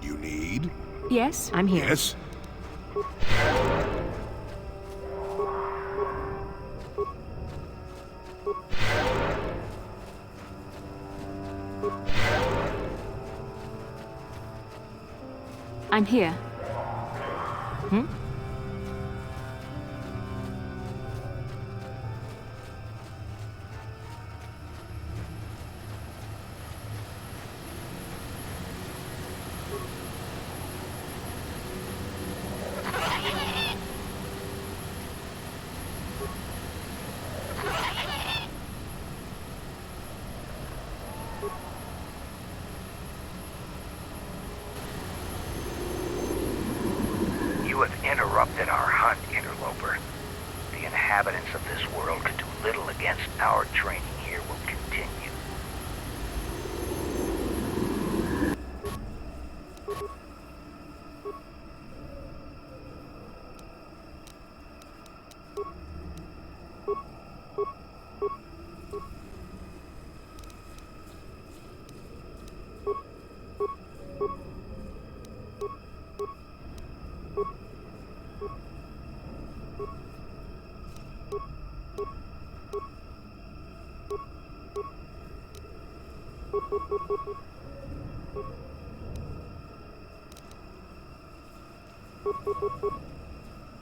And you need? Yes, I'm here. Yes? I'm here. Hmm? You have interrupted our hunt, interloper. The inhabitants of this world could do little against our training here will continue.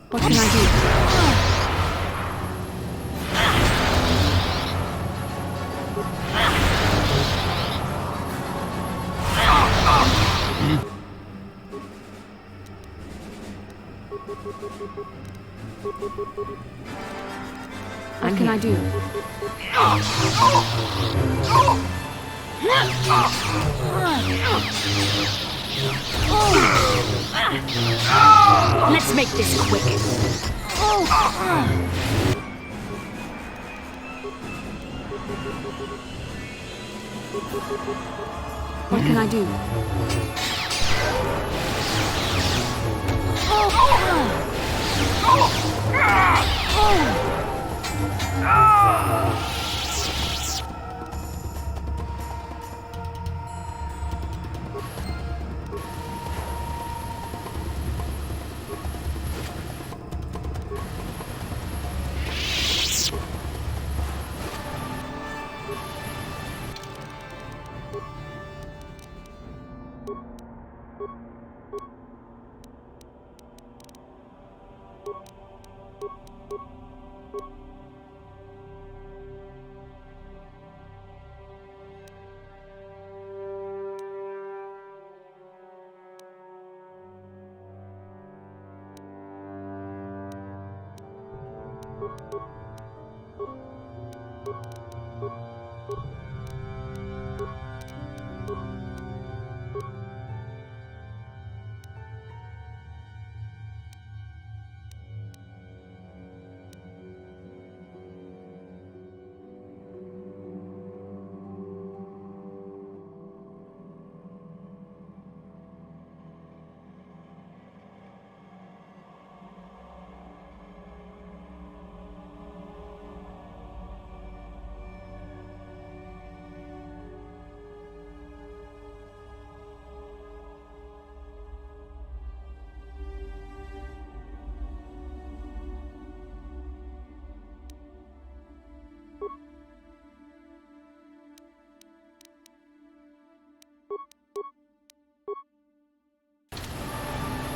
What can I do? What can I do? Let's make this quick. What can I do?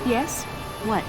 Yes? What?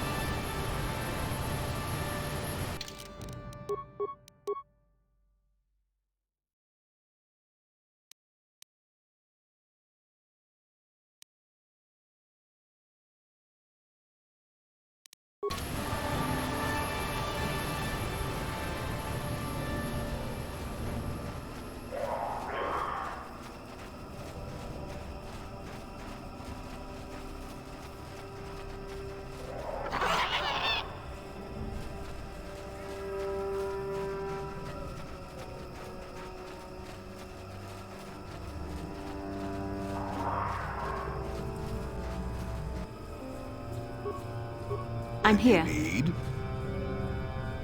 I'm here. Need?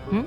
Hmm?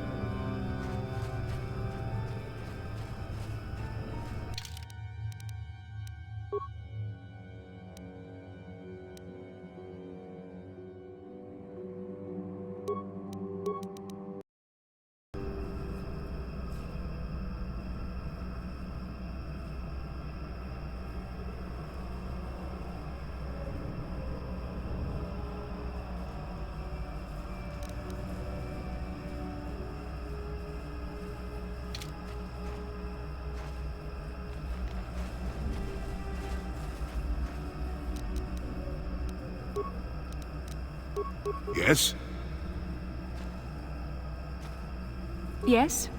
Yes? Yes?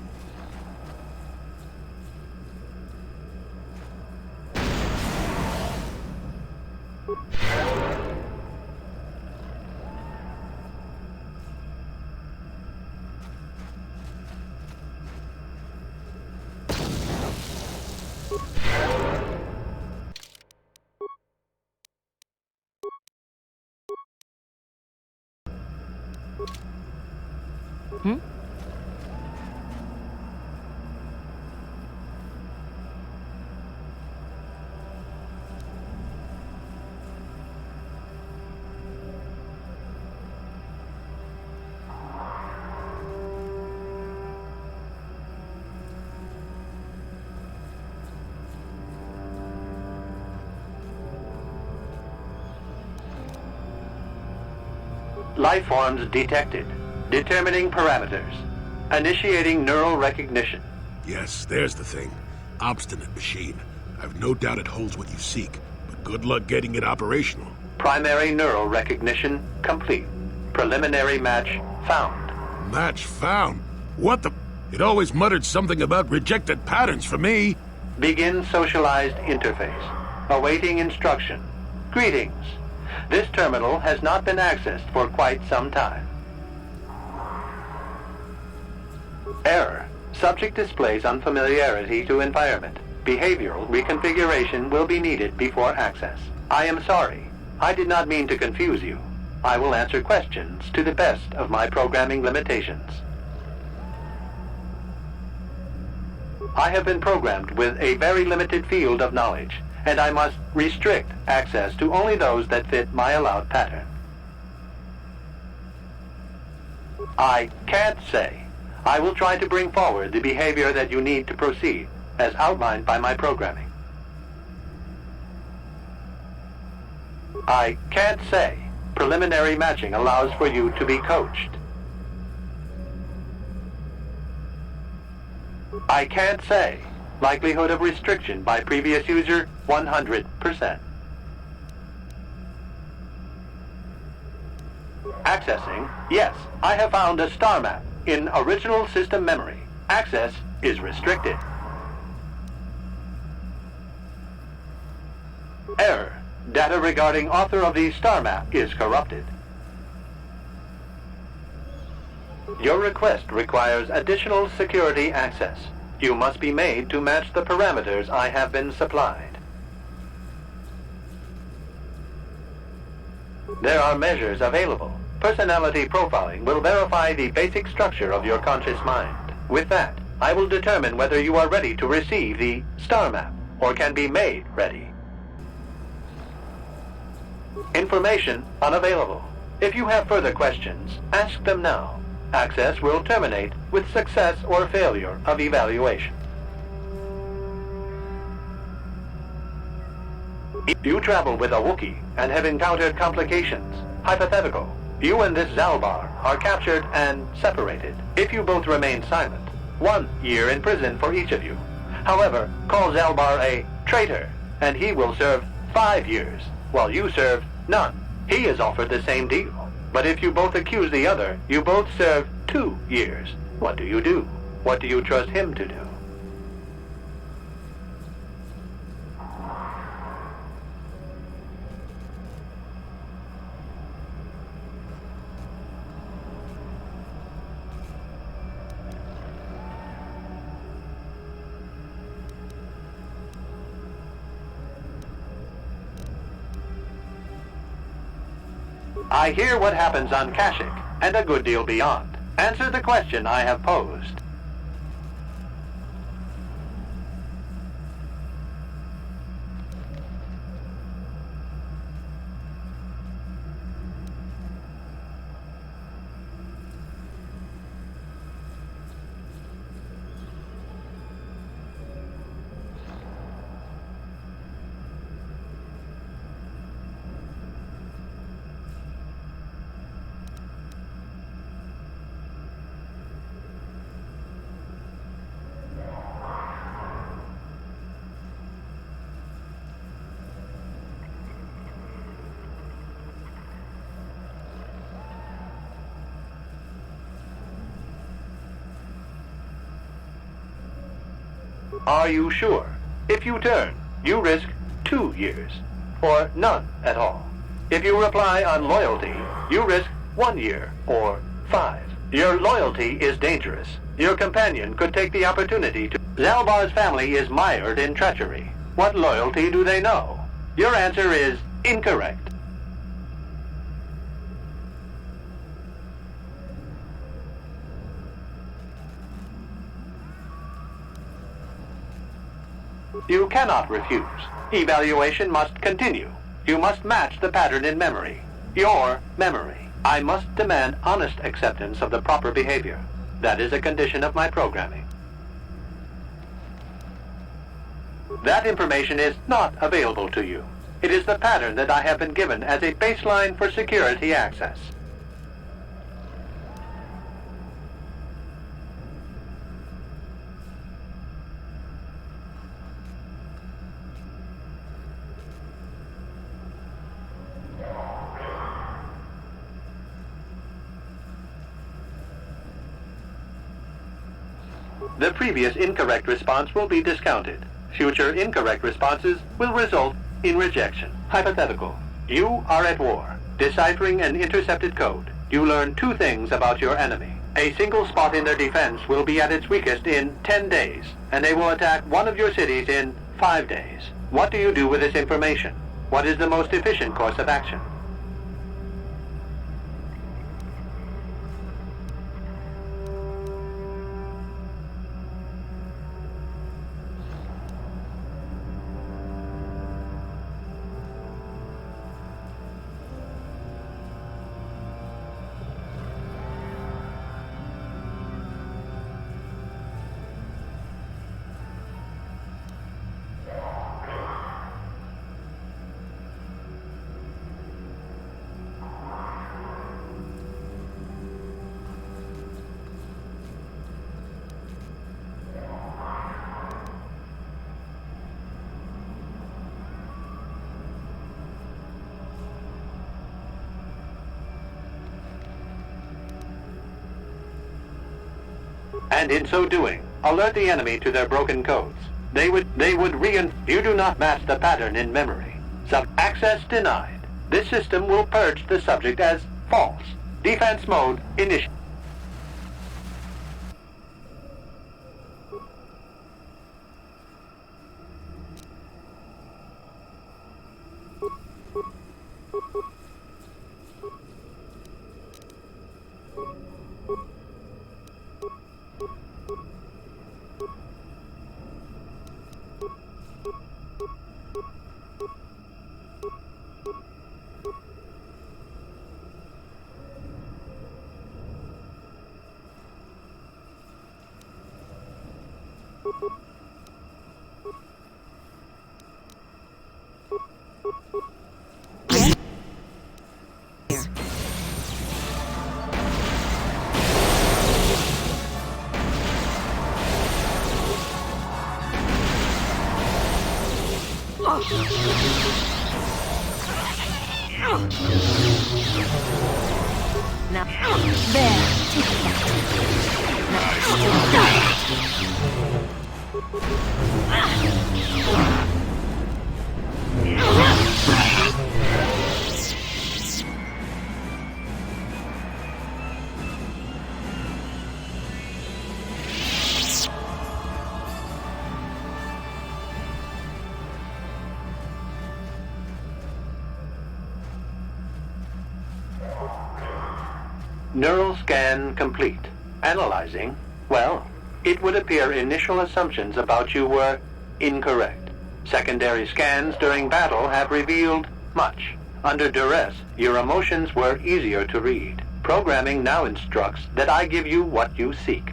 Hmm? Life forms detected. Determining parameters. Initiating neural recognition. Yes, there's the thing. Obstinate machine. I've no doubt it holds what you seek, but good luck getting it operational. Primary neural recognition complete. Preliminary match found. Match found? What the... It always muttered something about rejected patterns for me. Begin socialized interface. Awaiting instruction. Greetings. This terminal has not been accessed for quite some time. Error. Subject displays unfamiliarity to environment. Behavioral reconfiguration will be needed before access. I am sorry. I did not mean to confuse you. I will answer questions to the best of my programming limitations. I have been programmed with a very limited field of knowledge, and I must restrict access to only those that fit my allowed pattern. I can't say. I will try to bring forward the behavior that you need to proceed, as outlined by my programming. I can't say. Preliminary matching allows for you to be coached. I can't say. Likelihood of restriction by previous user, 100%. Accessing. Yes, I have found a star map in original system memory. Access is restricted. Error. Data regarding author of the star map is corrupted. Your request requires additional security access. You must be made to match the parameters I have been supplied. There are measures available. Personality profiling will verify the basic structure of your conscious mind. With that, I will determine whether you are ready to receive the star map or can be made ready. Information unavailable. If you have further questions, ask them now. Access will terminate with success or failure of evaluation. You travel with a Wookiee and have encountered complications. Hypothetical. You and this Zalbar are captured and separated. If you both remain silent, 1 year in prison for each of you. However, call Zalbar a traitor, and he will serve 5 years, while you serve none. He is offered the same deal. But if you both accuse the other, you both serve 2 years. What do you do? What do you trust him to do? I hear what happens on Kashyyyk, and a good deal beyond. Answer the question I have posed. Are you sure? If you turn, you risk 2 years, or none at all. If you reply on loyalty, you risk 1 year, or 5. Your loyalty is dangerous. Your companion could take the opportunity to... Zalbar's family is mired in treachery. What loyalty do they know? Your answer is incorrect. You cannot refuse. Evaluation must continue. You must match the pattern in memory. Your memory. I must demand honest acceptance of the proper behavior. That is a condition of my programming. That information is not available to you. It is the pattern that I have been given as a baseline for security access. The previous incorrect response will be discounted. Future incorrect responses will result in rejection. Hypothetical. You are at war, deciphering an intercepted code. You learn 2 things about your enemy. A single spot in their defense will be at its weakest in 10 days, and they will attack one of your cities in 5 days. What do you do with this information? What is the most efficient course of action? And in so doing, alert the enemy to their broken codes. They would You do not match the pattern in memory. Access denied. This system will purge the subject as false. Defense mode initiated. Now, there, take Neural scan complete. Analyzing. Well, it would appear initial assumptions about you were incorrect. Secondary scans during battle have revealed much. Under duress, your emotions were easier to read. Programming now instructs that I give you what you seek.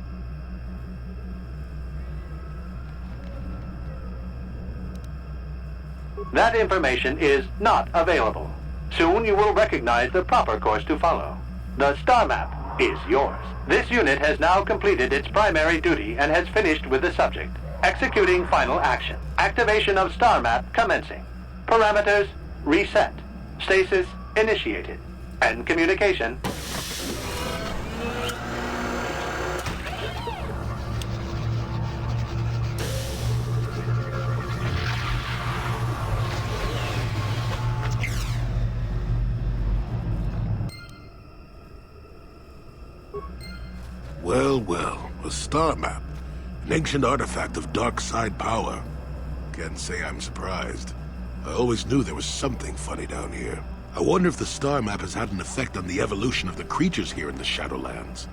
That information is not available. Soon you will recognize the proper course to follow. The star map is yours. This unit has now completed its primary duty and has finished with the subject. Executing final action. Activation of star map commencing. Parameters reset. Stasis initiated. End communication. Well, well, a star map. An ancient artifact of dark side power. Can't say I'm surprised. I always knew there was something funny down here. I wonder if the star map has had an effect on the evolution of the creatures here in the Shadowlands.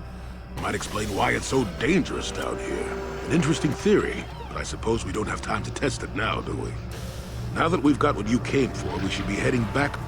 Might explain why it's so dangerous down here. An interesting theory, but I suppose we don't have time to test it now, do we? Now that we've got what you came for, we should be heading back.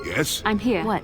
Yes? I'm here. What?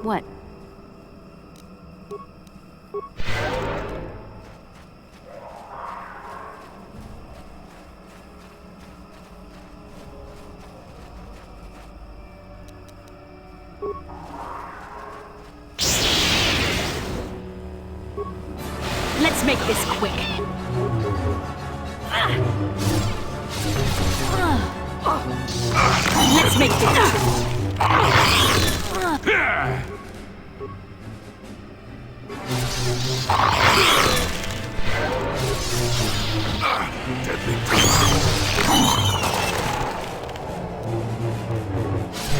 What? Let's make this quick. Let's make this. Deadly.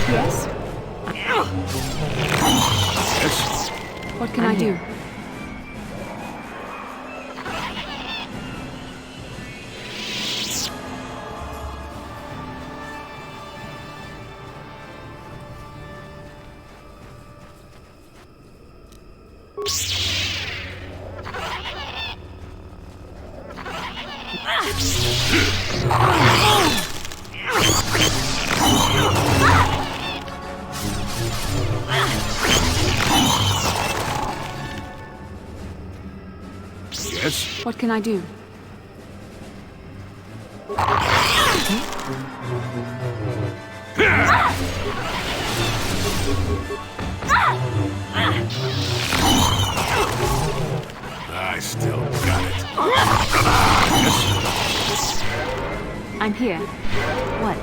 Yes? Yes? What can I do? Yes? What can I do? I still got it. Yes? I'm here. What?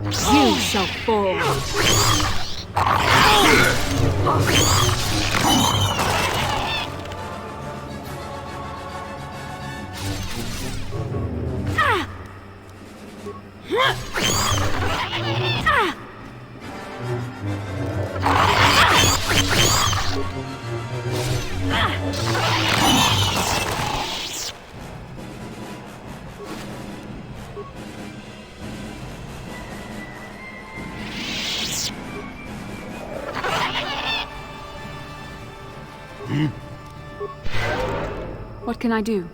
You shall fall. Ah! What can I do?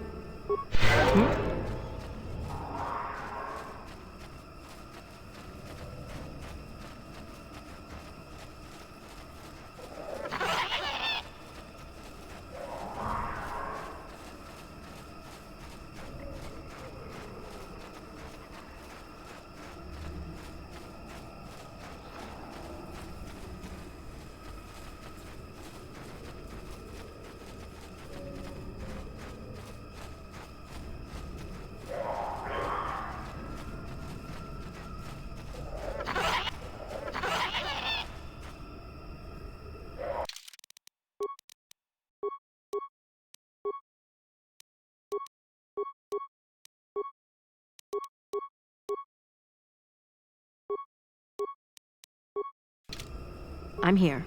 I'm here.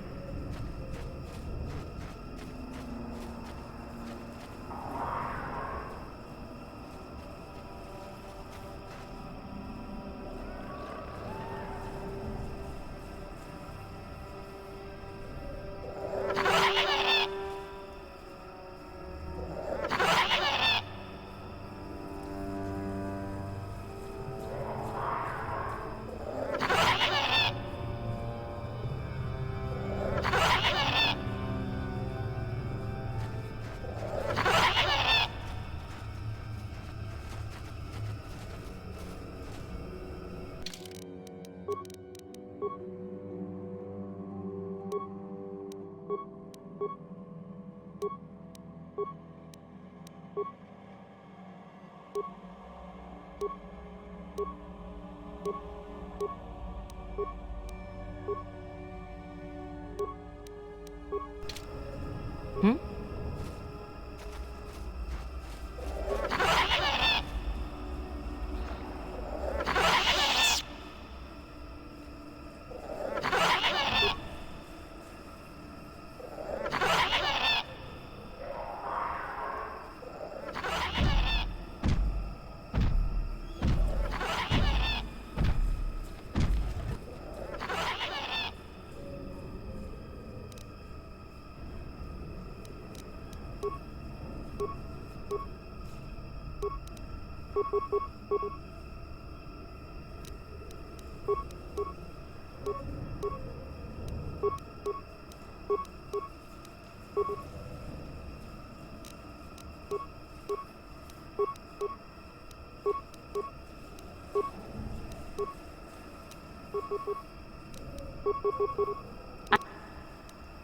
Hmm?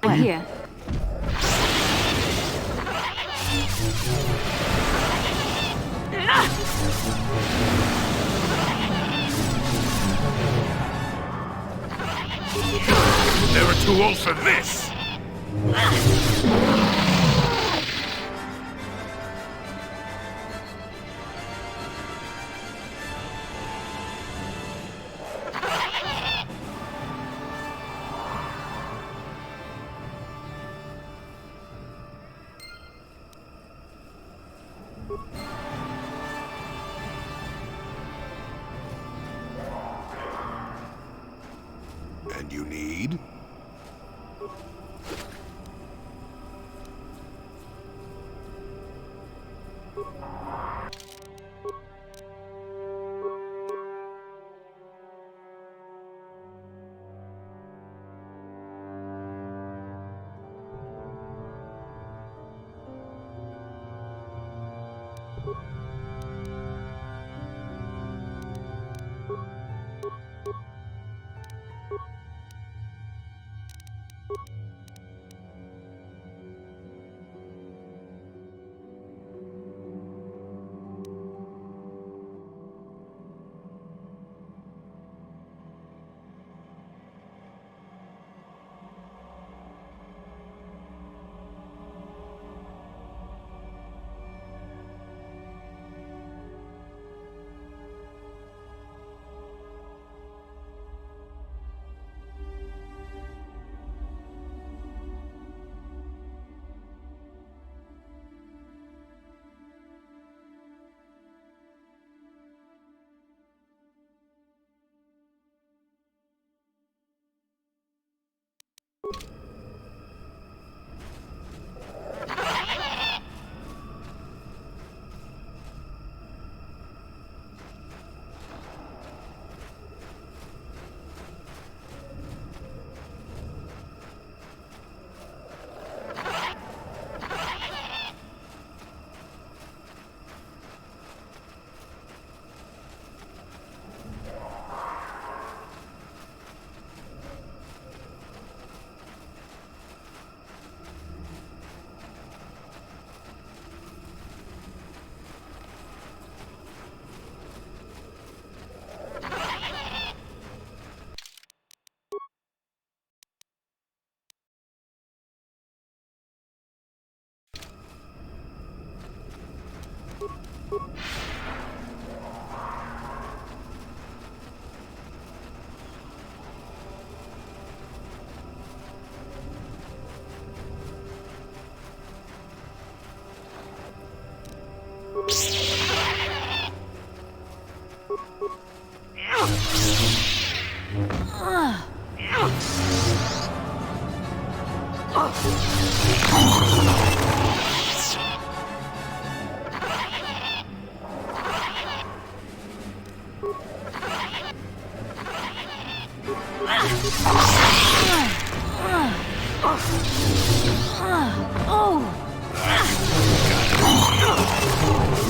I'm here. Never too old for this! And you need?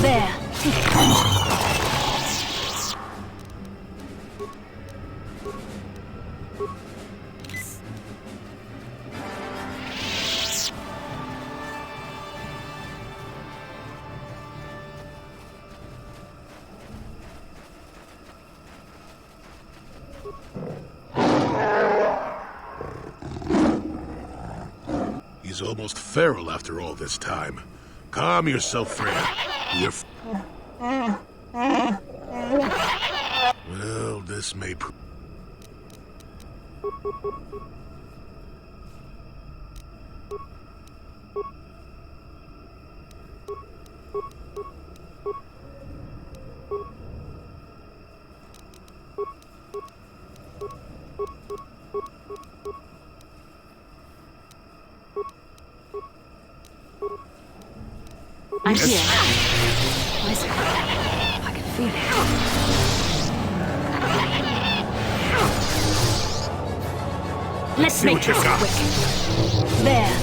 There. He's almost feral after all this time. Calm yourself, Freya. Well, this may I'm here. Listen. I can feel it. Let's make this quick. There.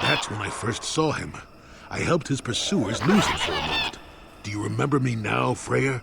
That's when I first saw him. I helped his pursuers lose him for a moment. Do you remember me now, Freya?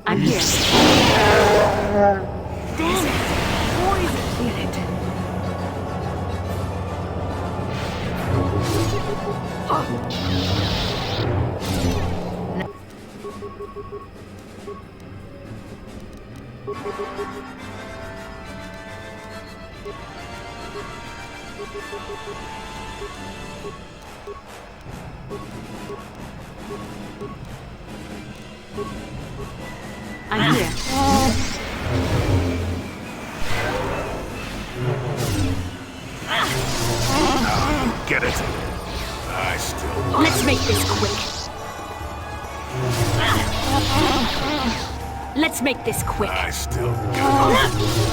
I'm here. Damn it! Poison! Feel it. I'm here. Get it? I still... Let's make this quick. Let's make this quick. I still got it.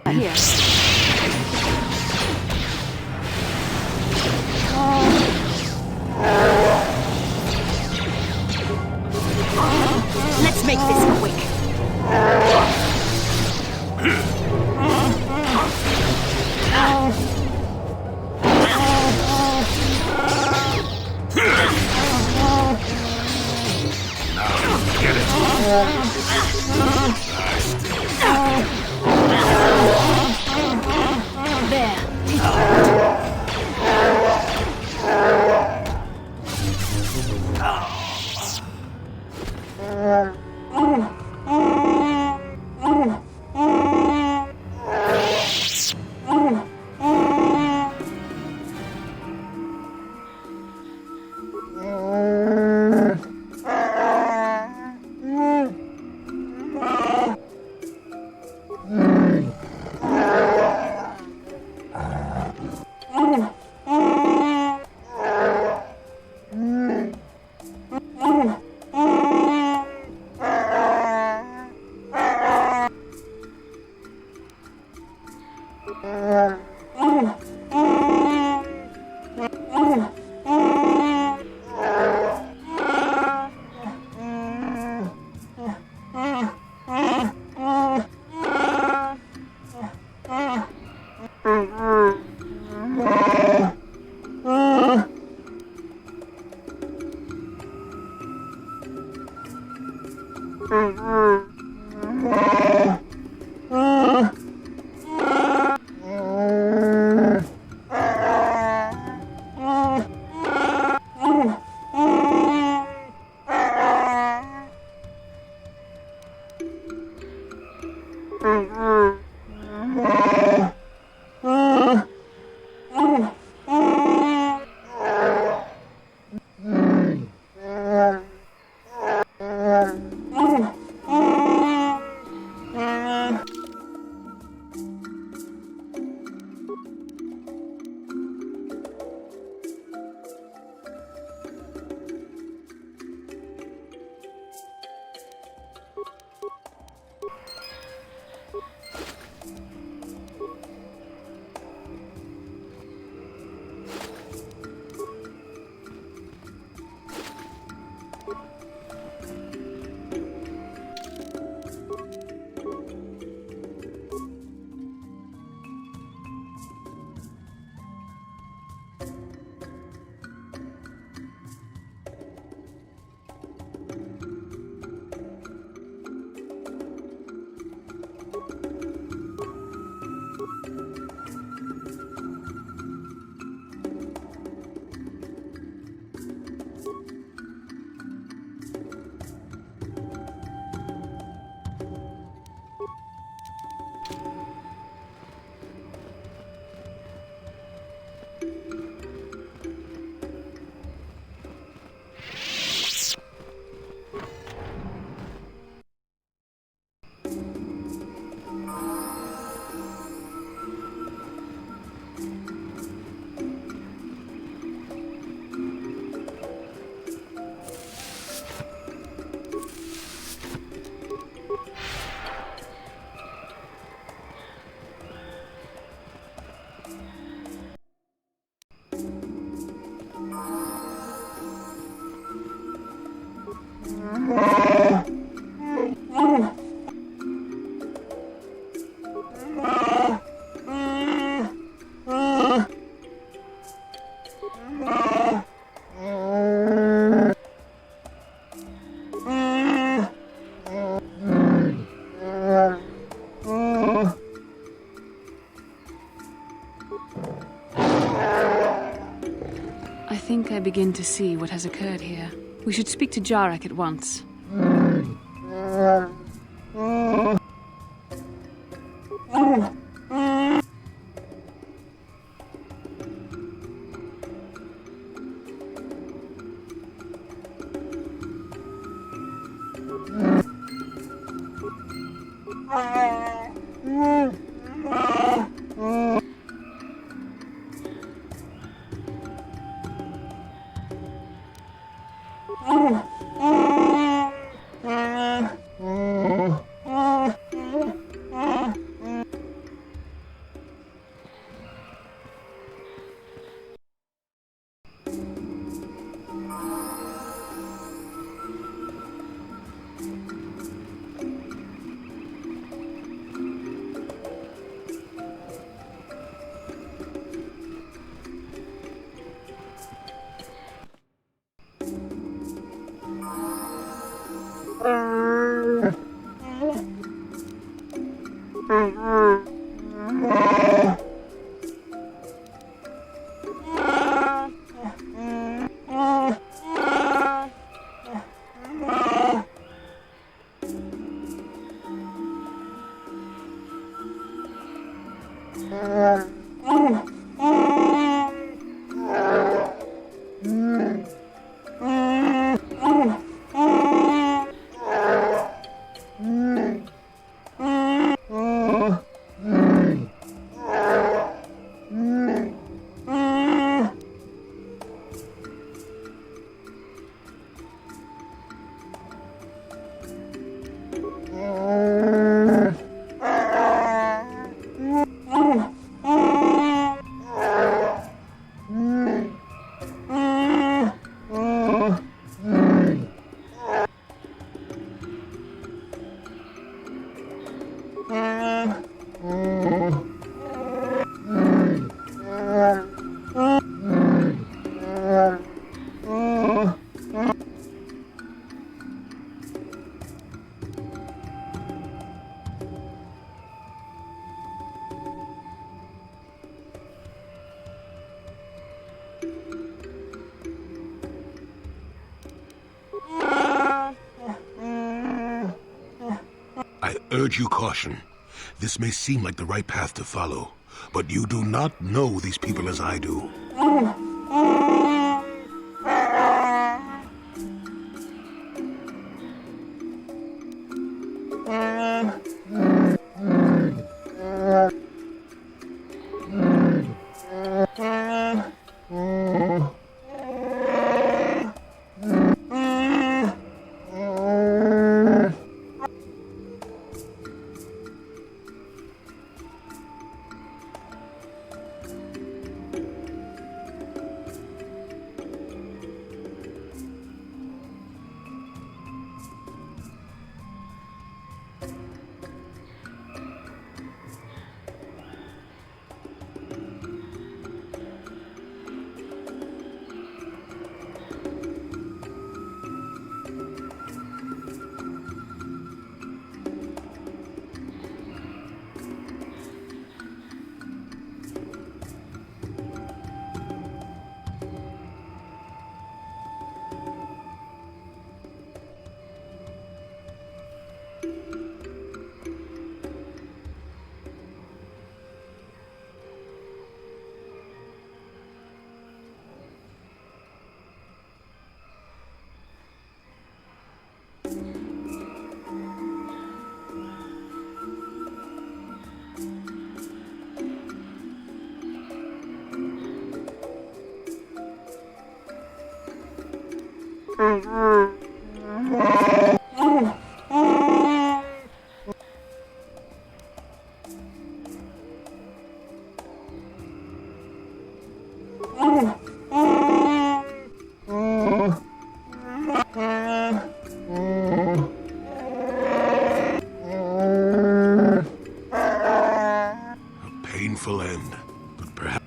I'm here. Let's make this quick. Get it. There. Take that. begin to see what has occurred here. We should speak to Jarek at once. I urge you caution. This may seem like the right path to follow, but you do not know these people as I do. Painful end, but perhaps...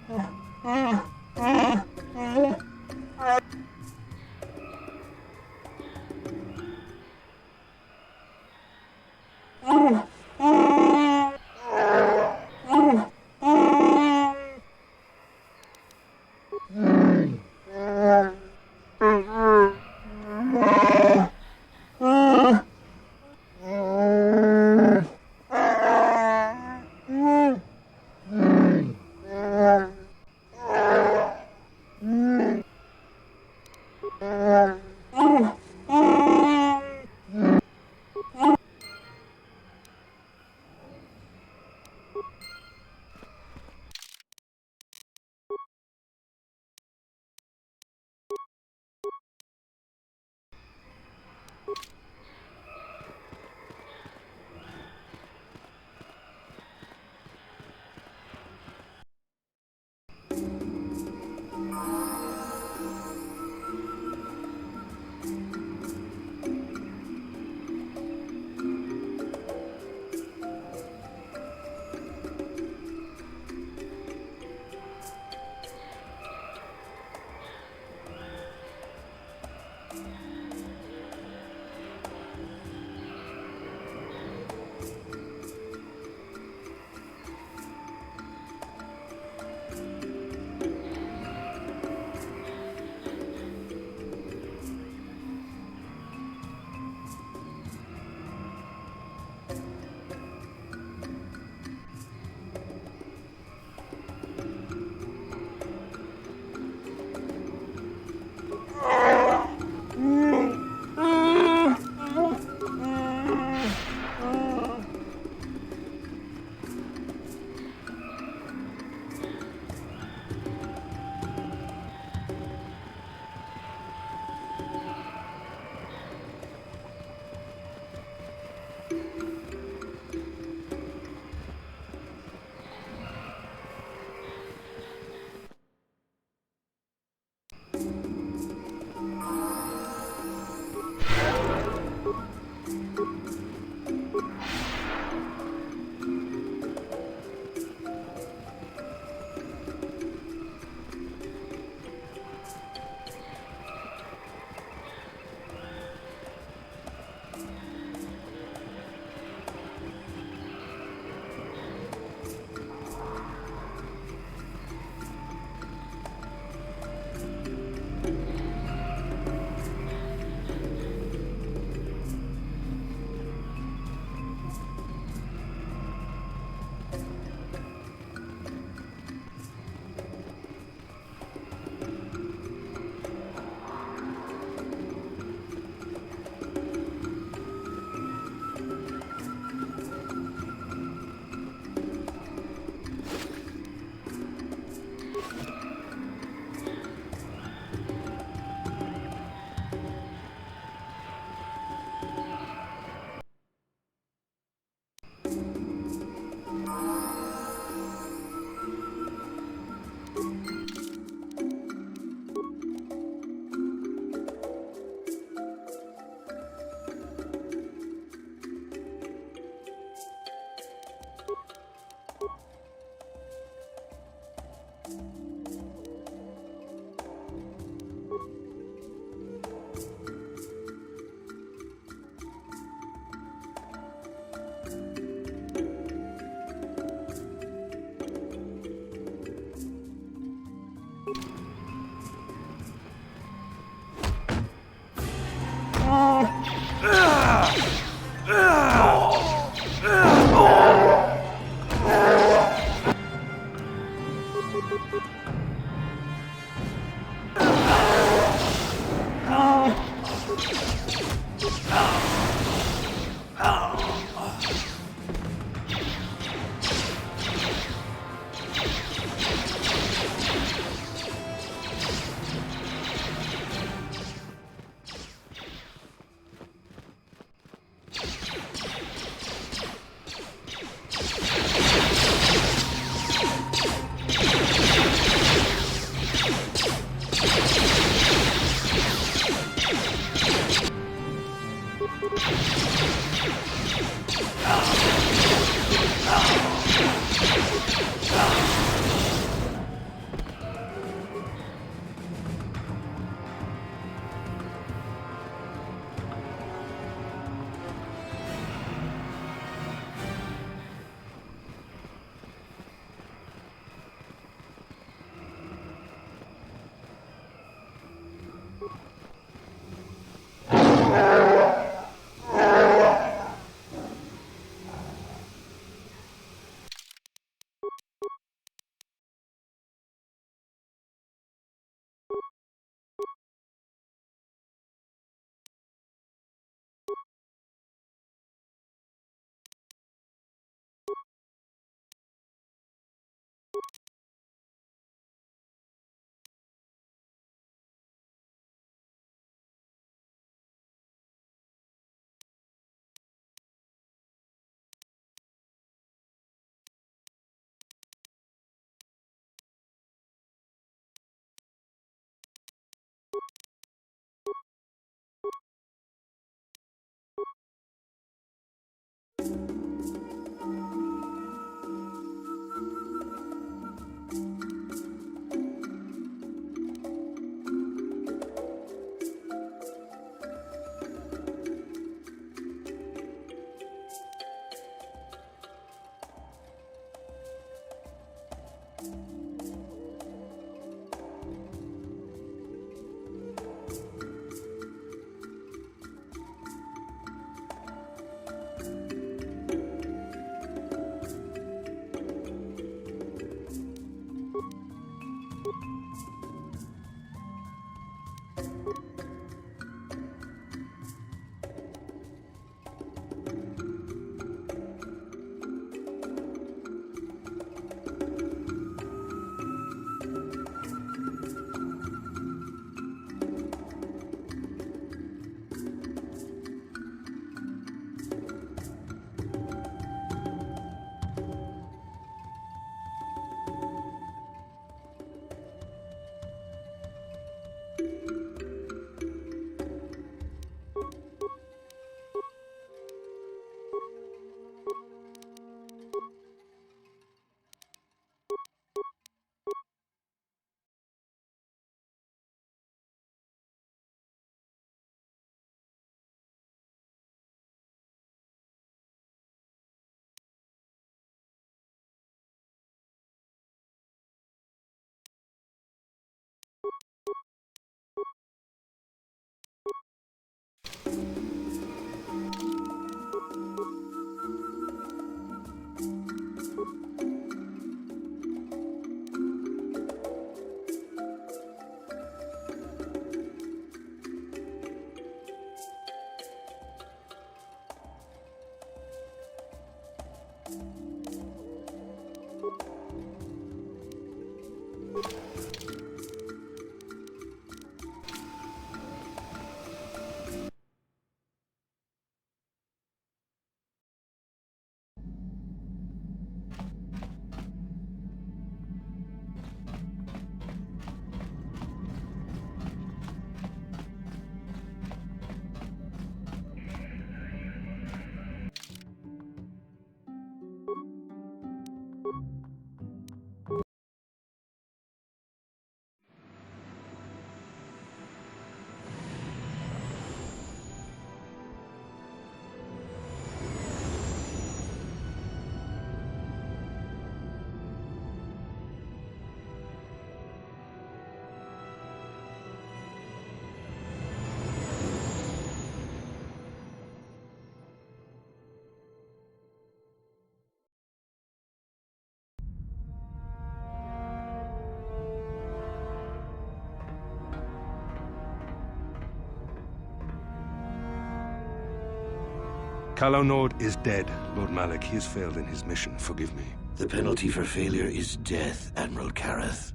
Kalonord is dead, Lord Malik. He has failed in his mission. Forgive me. The penalty for failure is death, Admiral Kareth.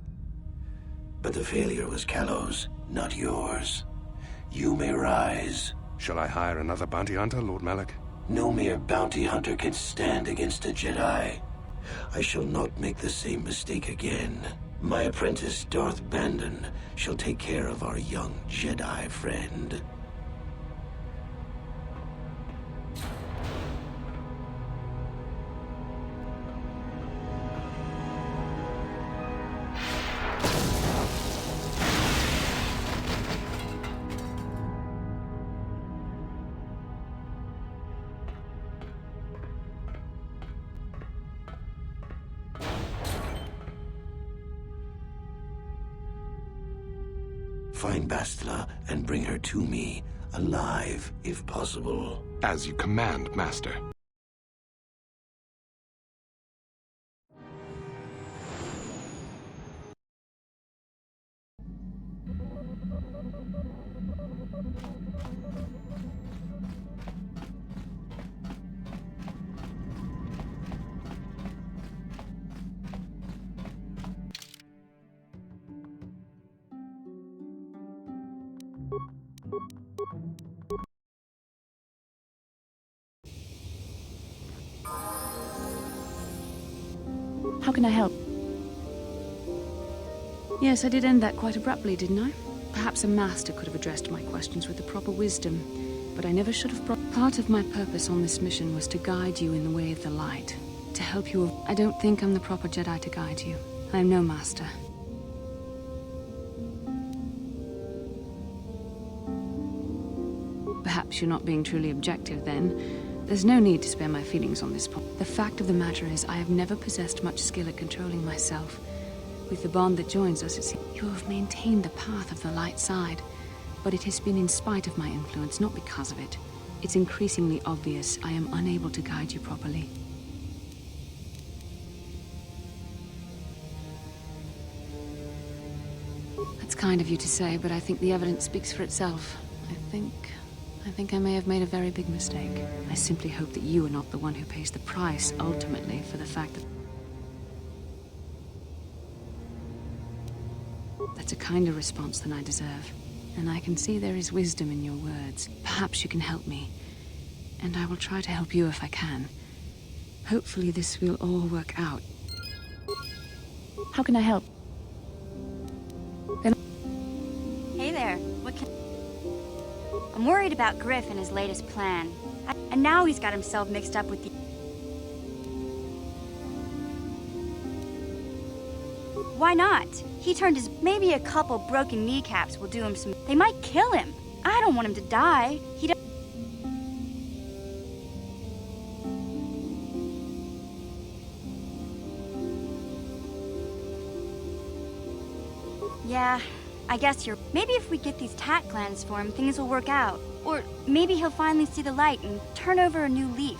But the failure was Kalo's, not yours. You may rise. Shall I hire another bounty hunter, Lord Malik? No mere bounty hunter can stand against a Jedi. I shall not make the same mistake again. My apprentice, Darth Bandon, shall take care of our young Jedi friend. Find Bastila and bring her to me, alive, if possible. As you command, Master. How can I help? Yes, I did end that quite abruptly, didn't I? Perhaps a master could have addressed my questions with the proper wisdom, but I never should have brought... Part of my purpose on this mission was to guide you in the way of the light. To help you... I don't think I'm the proper Jedi to guide you. I'm no master. Perhaps you're not being truly objective then. There's no need to spare my feelings on this point. The fact of the matter is, I have never possessed much skill at controlling myself. With the bond that joins us, you have maintained the path of the light side. But it has been in spite of my influence, not because of it. It's increasingly obvious I am unable to guide you properly. That's kind of you to say, but I think the evidence speaks for itself. I think I may have made a very big mistake. I simply hope that you are not the one who pays the price, ultimately, for the fact that... That's a kinder response than I deserve. And I can see there is wisdom in your words. Perhaps you can help me. And I will try to help you if I can. Hopefully this will all work out. How can I help? Hey there, I'm worried about Griff and his latest plan. And now he's got himself mixed up with the... Why not? He turned his... Maybe a couple broken kneecaps will do him some... They might kill him. I don't want him to die. He don't... Yeah, I guess you're... Maybe if we get these tack glands for him, things will work out. Or maybe he'll finally see the light and turn over a new leaf.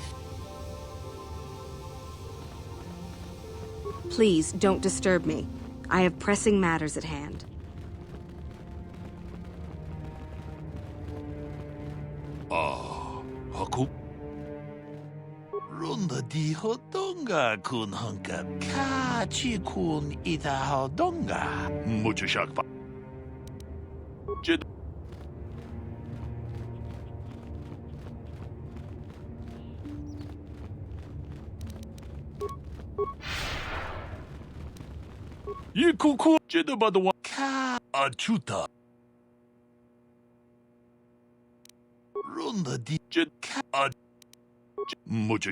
Please, don't disturb me. I have pressing matters at hand. Haku. Runda di hodonga kun hunka kachi kun ita hodonga. Mucho shakpa. Jed. Yikuku jedabadwa ka achuta. Runda di jed ka mucho.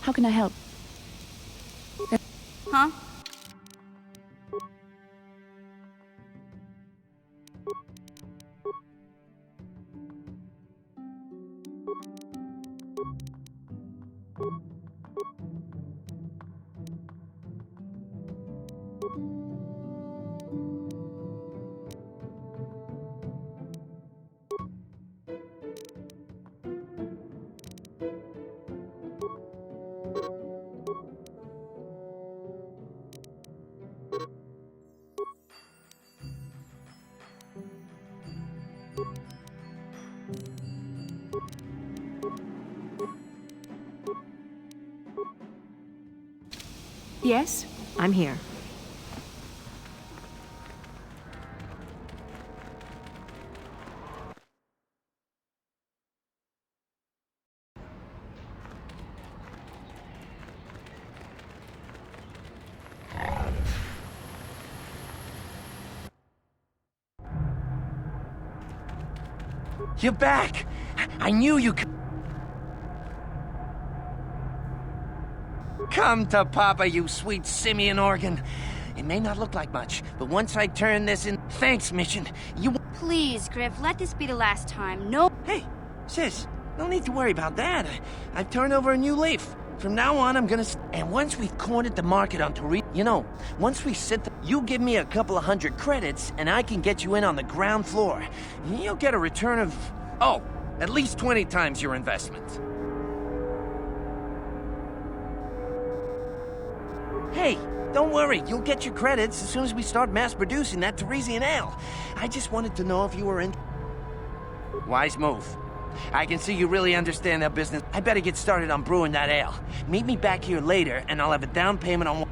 How can I help? Huh? Yes? I'm here. You're back! I knew you could. Come to Papa, you sweet simian organ. It may not look like much, but once I turn this in... Thanks, Mission. You... Please, Griff, let this be the last time. No. Hey, sis, no need to worry about that. I've turned over a new leaf. From now on, I'm gonna... And once we've cornered the market on Torre... You know, once we sit... You give me a couple of 100 credits, and I can get you in on the ground floor. You'll get a return of... Oh, at least 20 times your investment. Hey, don't worry. You'll get your credits as soon as we start mass-producing that Teresian ale. I just wanted to know if you were in... Wise move. I can see you really understand that business. I better get started on brewing that ale. Meet me back here later, and I'll have a down payment on...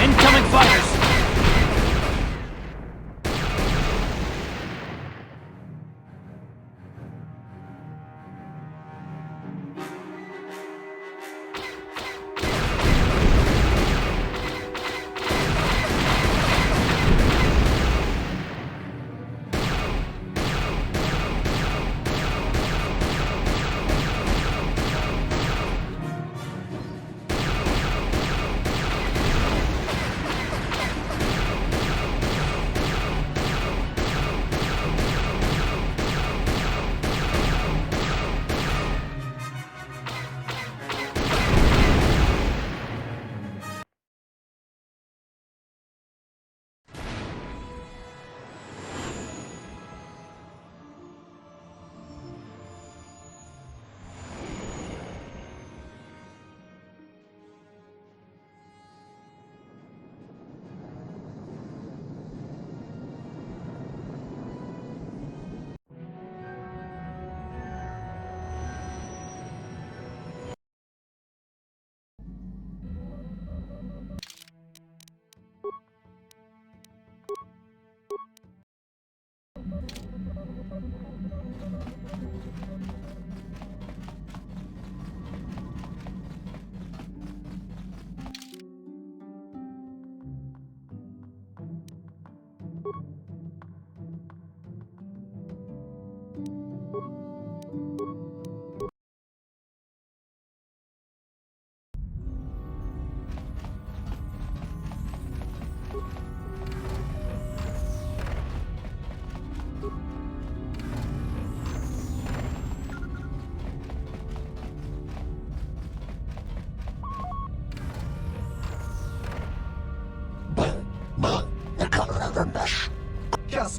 Incoming fighters!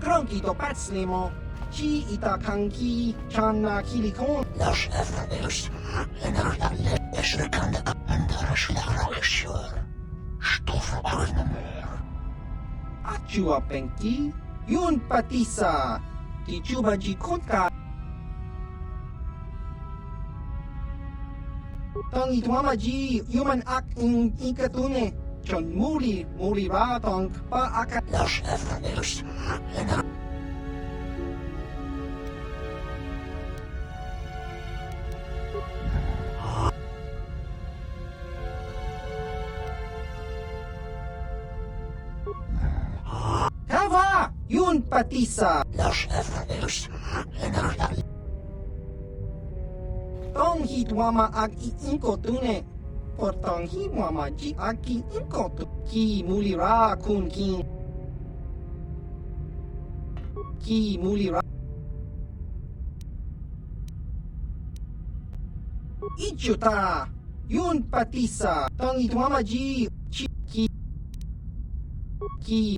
Kronki to Patslimo. Chi ita kanki channa kilikon. Los efforts en er is rekande en de raslagrakshur. Stof arnamor. Achua penki. Yun patisa. Ti chuba jikunka. Tong itwama ji human ak in ikatune. Chon muri ra tong pa aka. Los efforts en er. Kava! Yun patisa. Los efforts en er. Tong hitwama ak iinkotune. Por tong hitwama ji ak iinkotu. Ki muli ra kun kin. Ki muli ra. Ichuta! Yun patisa. Tong hitwama ji chi ki ki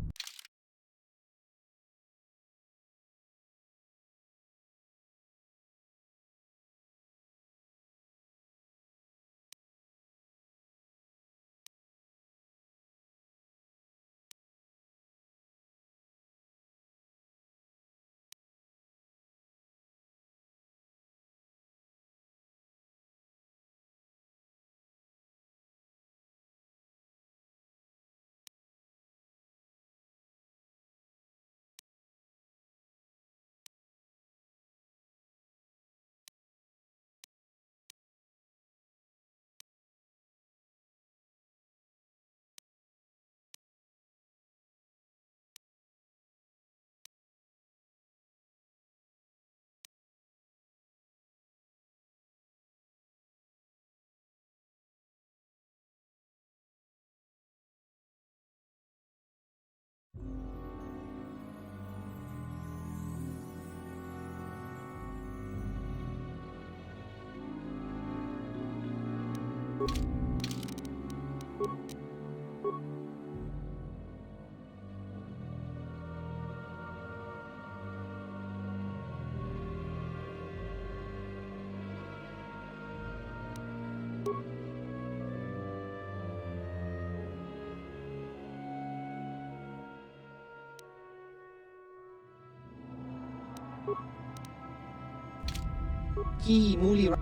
muli ra.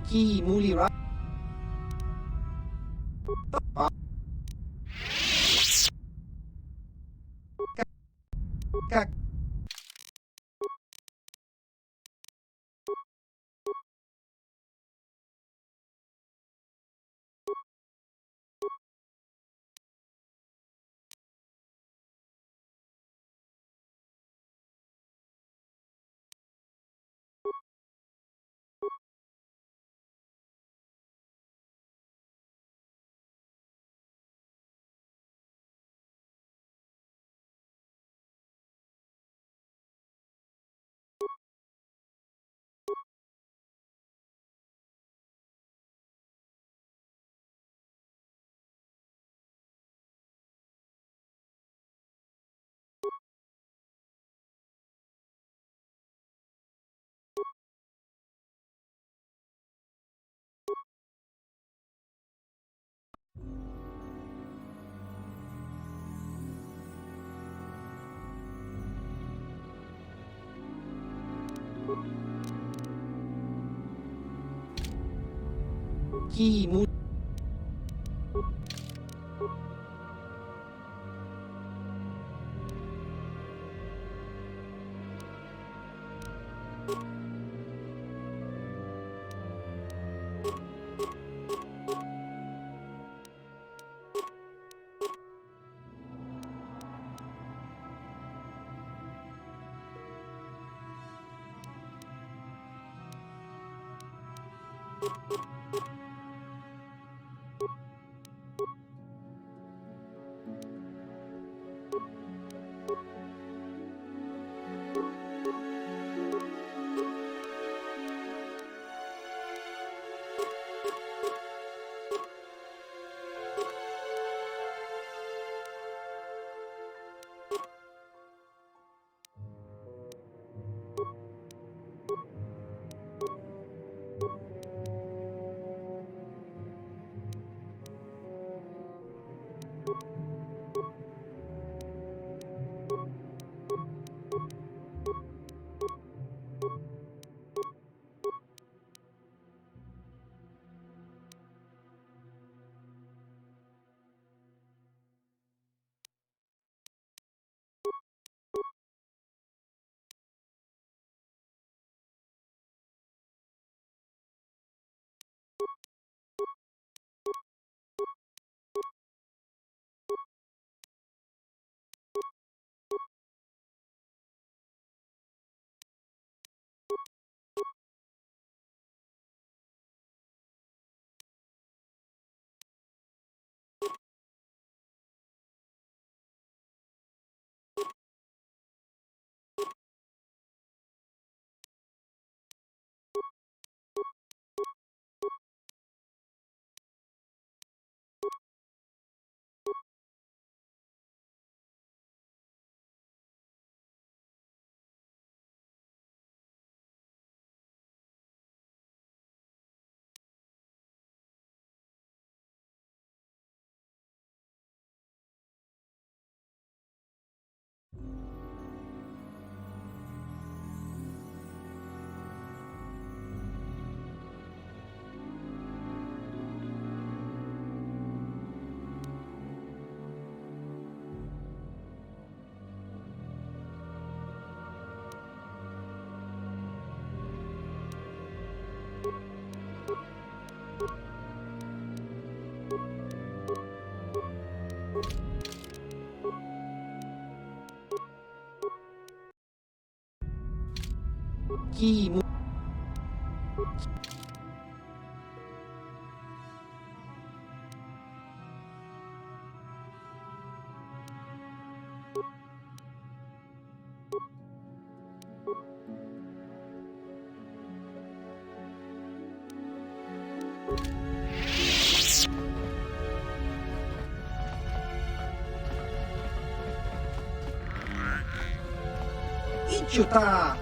Ki muli ra. Kak ki muli. ki mu- Ichuta.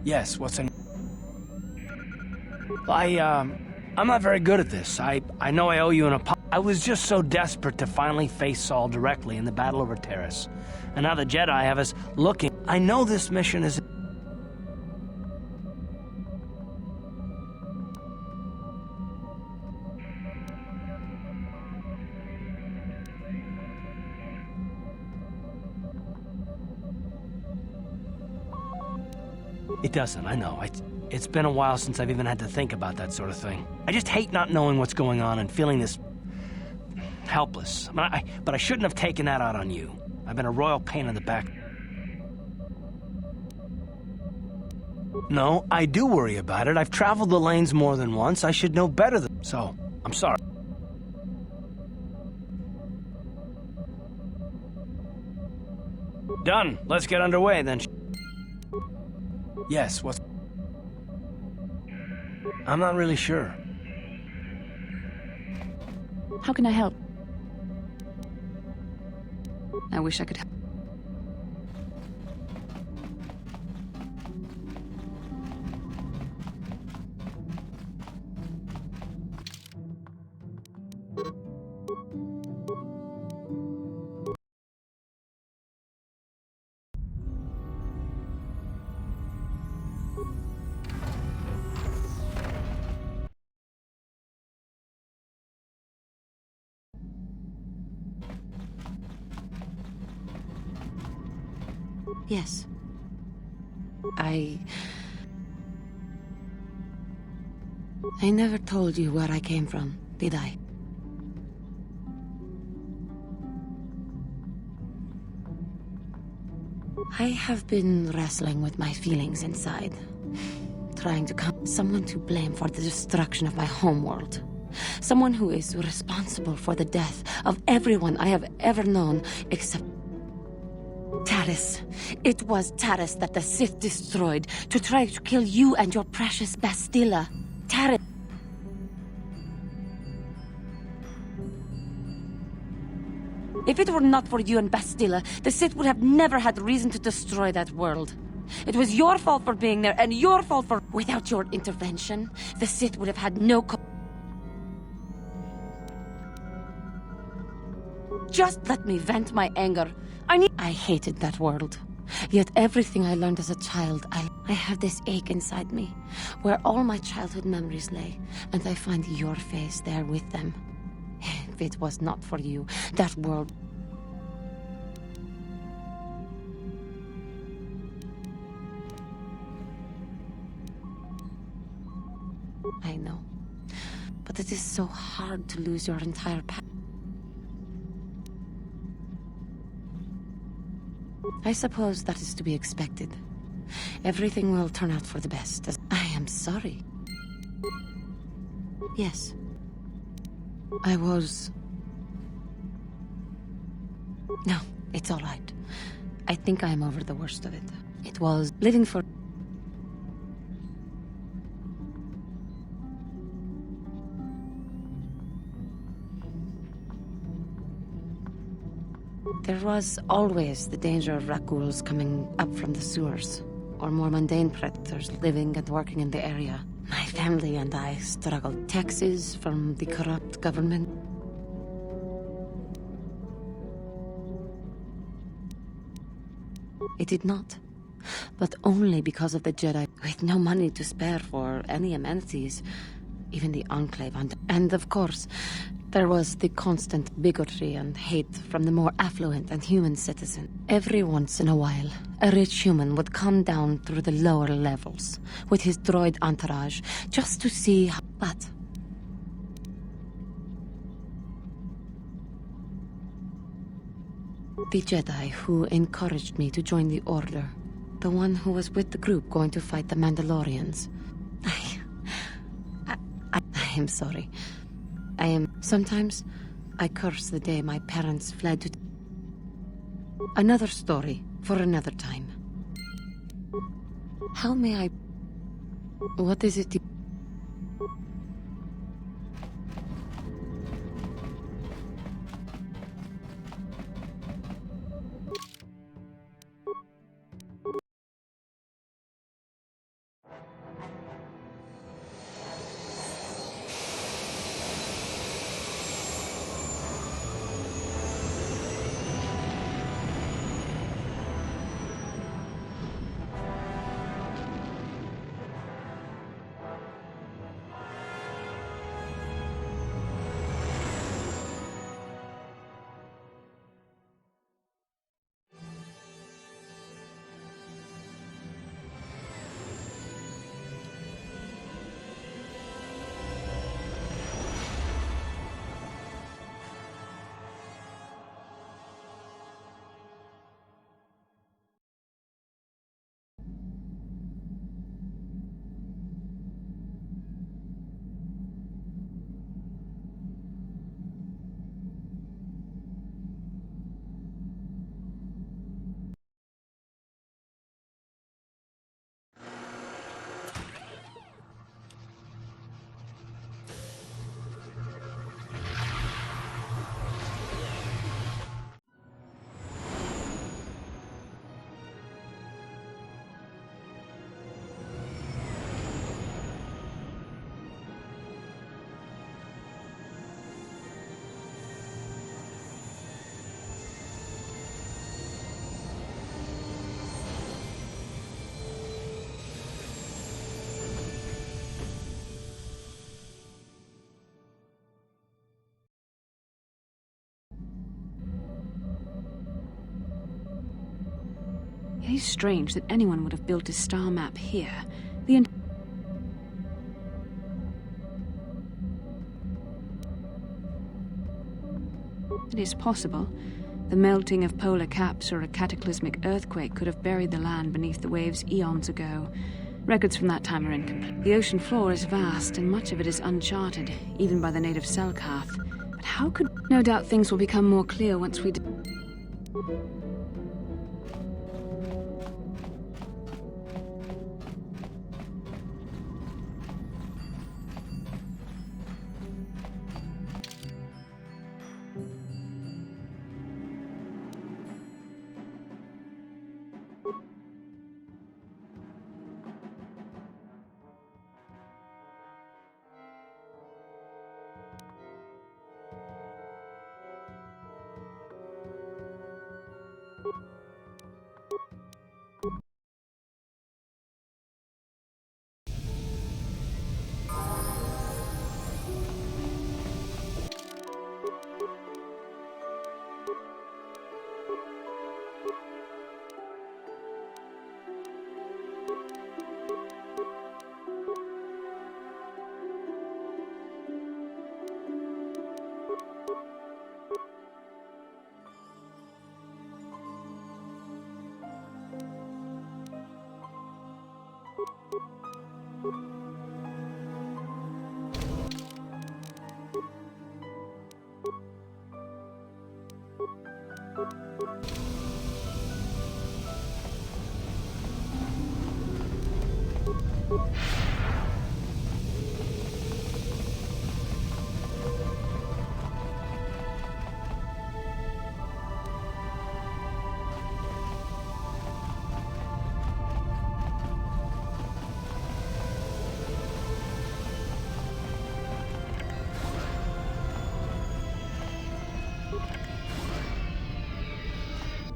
Yes, what's in... I'm not very good at this. I know I owe you an apology. I was just so desperate to finally face Saul directly in the battle over Terrace. And now the Jedi have us looking. I know this mission is... It doesn't, I know. It's been a while since I've even had to think about that sort of thing. I just hate not knowing what's going on and feeling this... helpless. But I shouldn't have taken that out on you. I've been a royal pain in the back. No, I do worry about it. I've traveled the lanes more than once. I should know better than... So, I'm sorry. Done. Let's get underway, then. Yes, what's... I'm not really sure. How can I help? I wish I could help. Yes. I never told you where I came from, did I? I have been wrestling with my feelings inside. Trying to come someone to blame for the destruction of my homeworld. Someone who is responsible for the death of everyone I have ever known except Taris. It was Taris that the Sith destroyed to try to kill you and your precious Bastilla. Taris. If it were not for you and Bastilla, the Sith would have never had reason to destroy that world. It was your fault for being there, and your fault for... Without your intervention, the Sith would have had no... Just let me vent my anger. I hated that world. Yet everything I learned as a child, I have this ache inside me, where all my childhood memories lay, and I find your face there with them. If it was not for you, that world... I know. But it is so hard to lose your entire past. I suppose that is to be expected. Everything will turn out for the best. I am sorry. Yes. I was... No, it's all right. I think I am over the worst of it. It was living for... There was always the danger of Rakuls coming up from the sewers, or more mundane predators living and working in the area. My family and I struggled. Taxes from the corrupt government. It did not, but only because of the Jedi, with no money to spare for any amenities, even the Enclave, and of course, there was the constant bigotry and hate from the more affluent and human citizen. Every once in a while, a rich human would come down through the lower levels with his droid entourage just to see how... But the Jedi who encouraged me to join the Order, the one who was with the group going to fight the Mandalorians. I am sorry. Sometimes, I curse the day my parents fled to... Another story for another time. How may I... What is it? It is strange that anyone would have built a star map here. It is possible. The melting of polar caps or a cataclysmic earthquake could have buried the land beneath the waves eons ago. Records from that time are incomplete. The ocean floor is vast, and much of it is uncharted, even by the native Selkath. But how could... No doubt things will become more clear once we...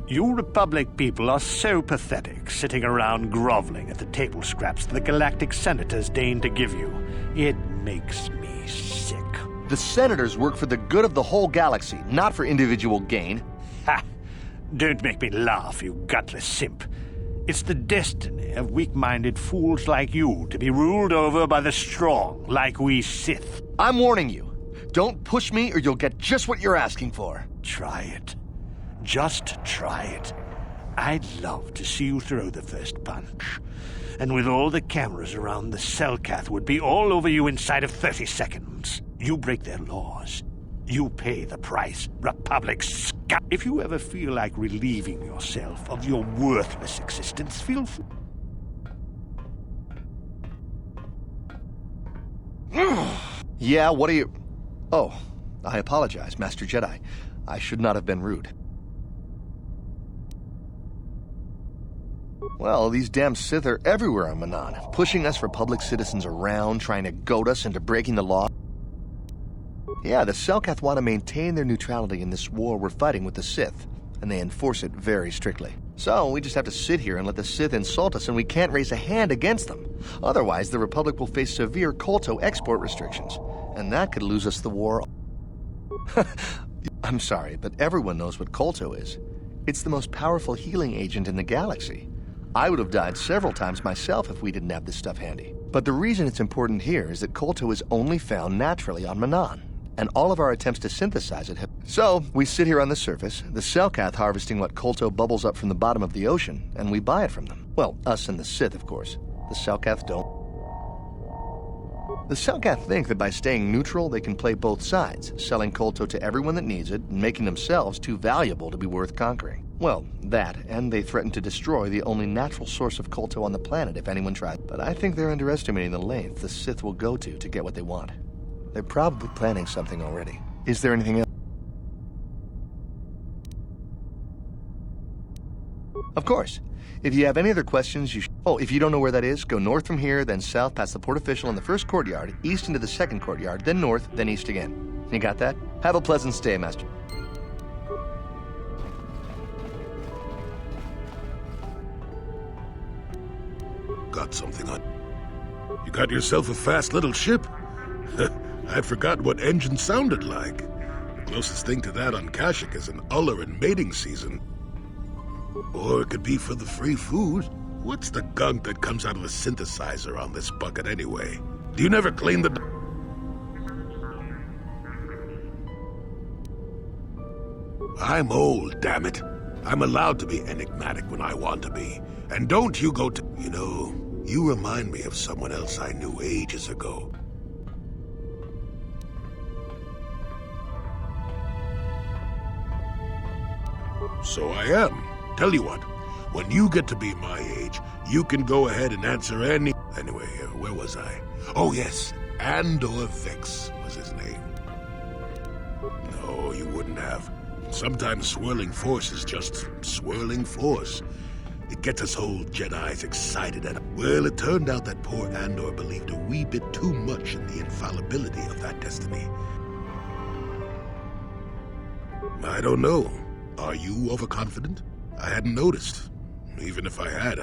You Republic people are so pathetic, sitting around groveling at the table scraps the galactic senators deign to give you. It makes me sick. The senators work for the good of the whole galaxy, not for individual gain. Ha! Don't make me laugh, you gutless simp. It's the destiny of weak-minded fools like you to be ruled over by the strong, like we Sith. I'm warning you. Don't push me or you'll get just what you're asking for. Try it. Just try it. I'd love to see you throw the first punch. And with all the cameras around, the Selkath would be all over you inside of 30 seconds. You break their laws. You pay the price, Republic scum. If you ever feel like relieving yourself of your worthless existence, feel free. Yeah, what are you... Oh, I apologize, Master Jedi. I should not have been rude. Well, these damn Sith are everywhere on Manan, pushing us Republic citizens around, trying to goad us into breaking the law. Yeah, the Selkath want to maintain their neutrality in this war we're fighting with the Sith, and they enforce it very strictly. So, we just have to sit here and let the Sith insult us, and we can't raise a hand against them. Otherwise, the Republic will face severe kolto export restrictions, and that could lose us the war. I'm sorry, but everyone knows what kolto is. It's the most powerful healing agent in the galaxy. I would have died several times myself if we didn't have this stuff handy. But the reason it's important here is that kolto is only found naturally on Manan, and all of our attempts to synthesize it have... So, we sit here on the surface, the Selkath harvesting what kolto bubbles up from the bottom of the ocean, and we buy it from them. Well, us and the Sith, of course. The Selkath don't. The Selkath think that by staying neutral, they can play both sides, selling kolto to everyone that needs it, and making themselves too valuable to be worth conquering. Well, that, and they threaten to destroy the only natural source of kolto on the planet if anyone tries. But I think they're underestimating the length the Sith will go to get what they want. They're probably planning something already. Is there anything else? Of course. If you have any other questions, you should... Oh, if you don't know where that is, go north from here, then south past the port official in the first courtyard, east into the second courtyard, then north, then east again. You got that? Have a pleasant stay, Master. Got something on. You got yourself a fast little ship? I'd forgotten what engine sounded like. The closest thing to that on Kashyyyk is an Ulleran mating season. Or it could be for the free food. What's the gunk that comes out of the synthesizer on this bucket anyway? Do you never clean the... I'm old, damn it. I'm allowed to be enigmatic when I want to be. And don't you go to... You know, you remind me of someone else I knew ages ago. So I am. Tell you what, when you get to be my age, you can go ahead and answer any... Anyway, where was I? Oh yes, Andor Vix was his name. No, you wouldn't have. Sometimes swirling force is just swirling force. It gets us old Jedis excited and... Well, it turned out that poor Andor believed a wee bit too much in the infallibility of that destiny. I don't know. Are you overconfident? I hadn't noticed. Even if I had,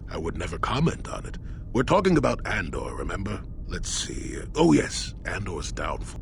I would never comment on it. We're talking about Andor, remember? Let's see. Oh yes, Andor's downfall.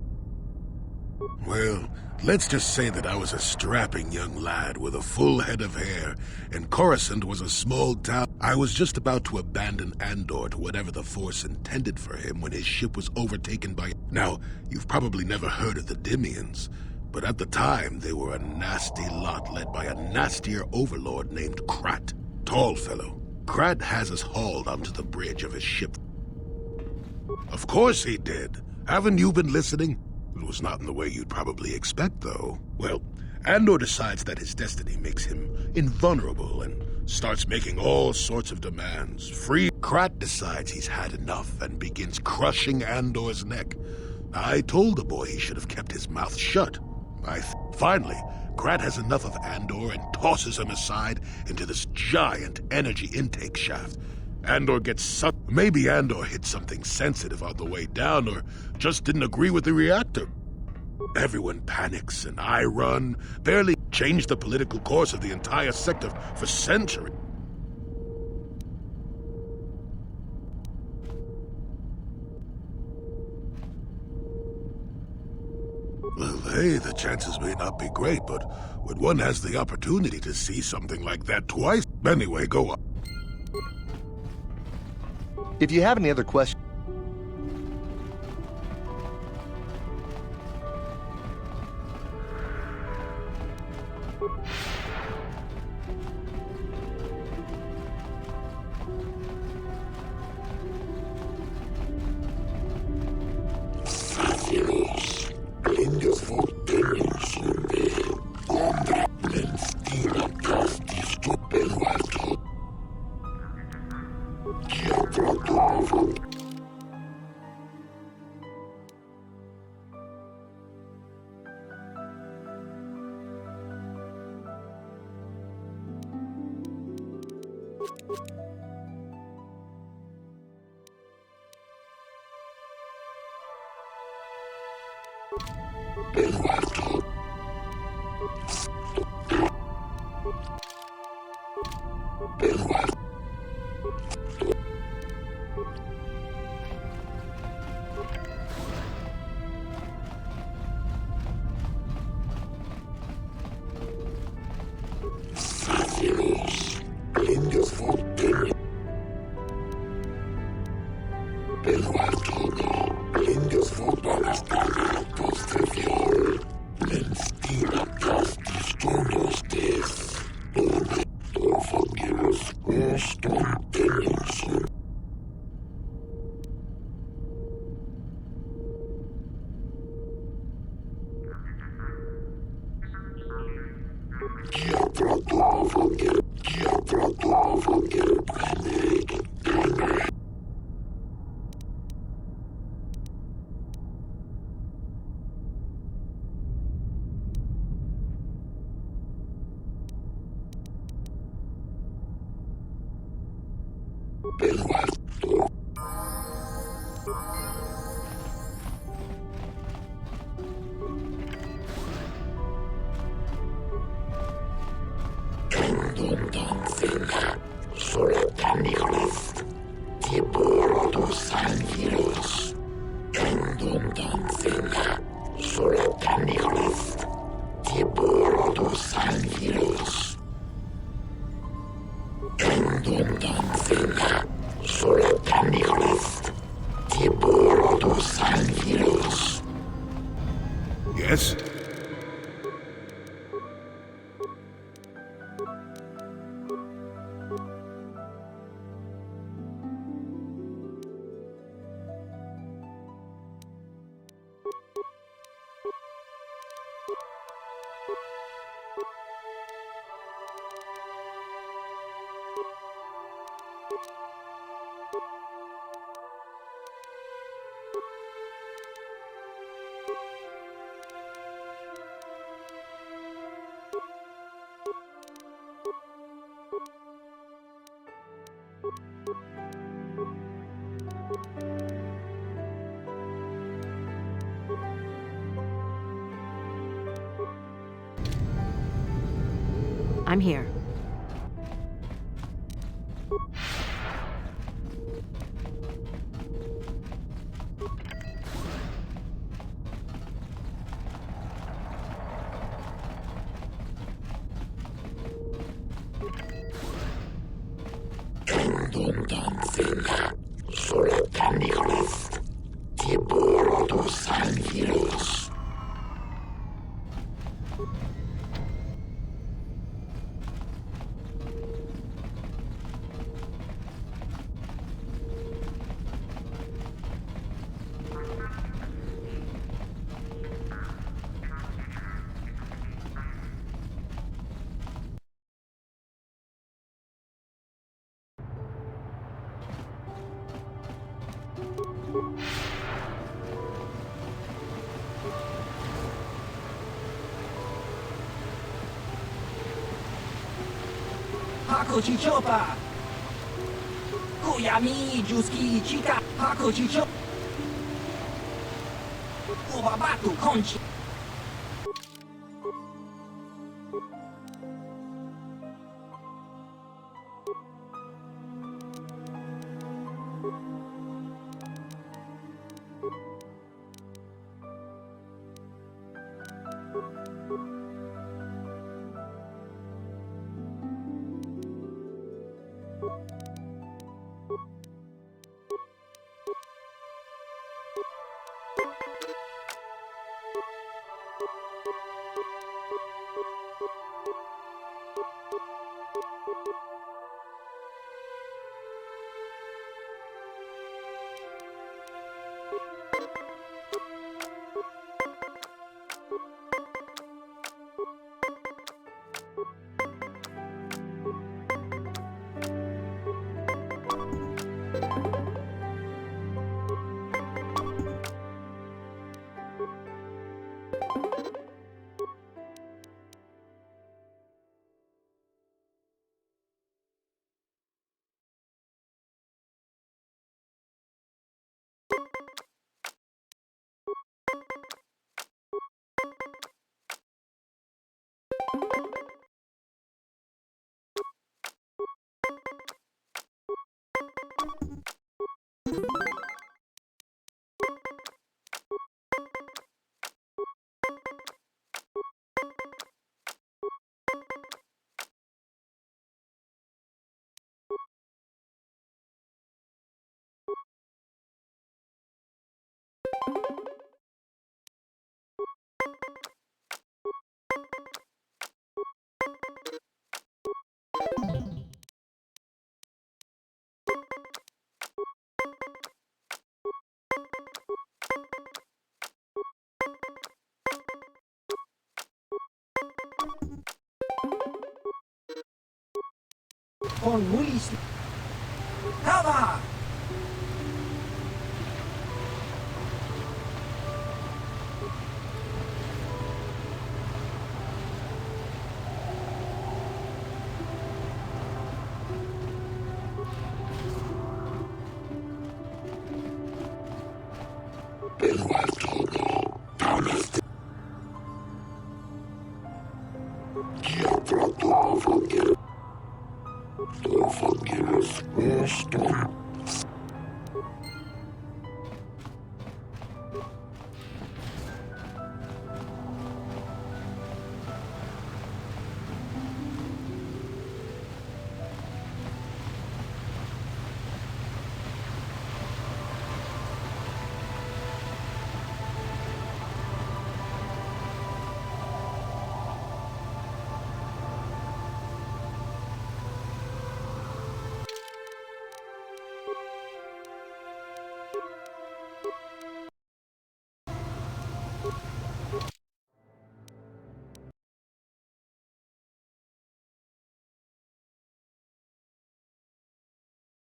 Well, let's just say that I was a strapping young lad with a full head of hair, and Coruscant was a small town. I was just about to abandon Andor to whatever the Force intended for him when his ship was overtaken by... Now, you've probably never heard of the Dimians, but at the time they were a nasty lot led by a nastier overlord named Krat. Tall fellow. Krat has us hauled onto the bridge of his ship. Of course he did. Haven't you been listening? It was not in the way you'd probably expect, though. Well, Andor decides that his destiny makes him invulnerable and starts making all sorts of demands. Krat decides he's had enough and begins crushing Andor's neck. I told the boy he should have kept his mouth shut. Finally, Krat has enough of Andor and tosses him aside into this giant energy intake shaft. Andor gets sucked. Maybe Andor hit something sensitive on the way down, or just didn't agree with the reactor. Everyone panics, and I run, barely changed the political course of the entire sector for centuries. Well, hey, the chances may not be great, but when one has the opportunity to see something like that twice... Anyway, go on. If you have any other questions... Yes? I'm here. Hako Chichopa! Kuyami Juski Chika! Hako Chicho! Ubabatu Konchi! Con Mulis. Cover!